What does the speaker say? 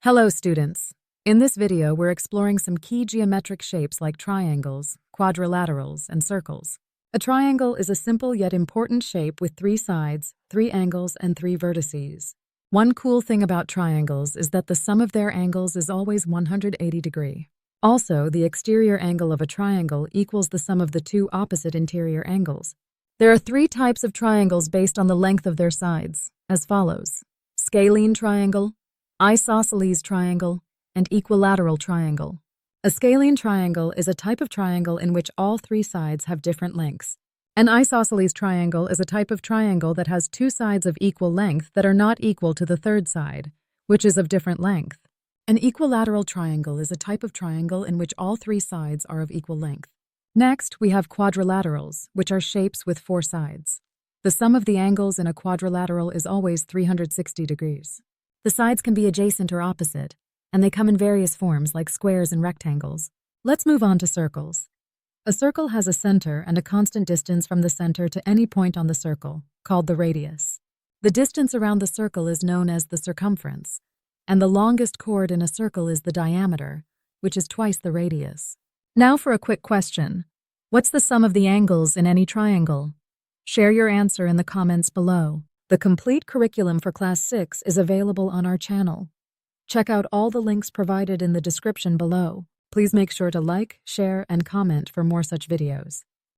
Hello, students. In this video, we're exploring some key geometric shapes like triangles, quadrilaterals, and circles. A triangle is a simple yet important shape with 3 sides, 3 angles, and 3 vertices. One cool thing about triangles is that the sum of their angles is always 180 degrees. Also, the exterior angle of a triangle equals the sum of the 2 opposite interior angles. There are 3 types of triangles based on the length of their sides, as follows: scalene triangle, isosceles triangle, and equilateral triangle. A scalene triangle is a type of triangle in which all 3 sides have different lengths. An isosceles triangle is a type of triangle that has 2 sides of equal length that are not equal to the third side, which is of different length. An equilateral triangle is a type of triangle in which all 3 sides are of equal length. Next, we have quadrilaterals, which are shapes with 4 sides. The sum of the angles in a quadrilateral is always 360 degrees. The sides can be adjacent or opposite, and they come in various forms like squares and rectangles. Let's move on to circles. A circle has a center and a constant distance from the center to any point on the circle, called the radius. The distance around the circle is known as the circumference, and the longest chord in a circle is the diameter, which is twice the radius. Now for a quick question. What's the sum of the angles in any triangle? Share your answer in the comments below. The complete curriculum for Class 6 is available on our channel. Check out all the links provided in the description below. Please make sure to like, share, and comment for more such videos.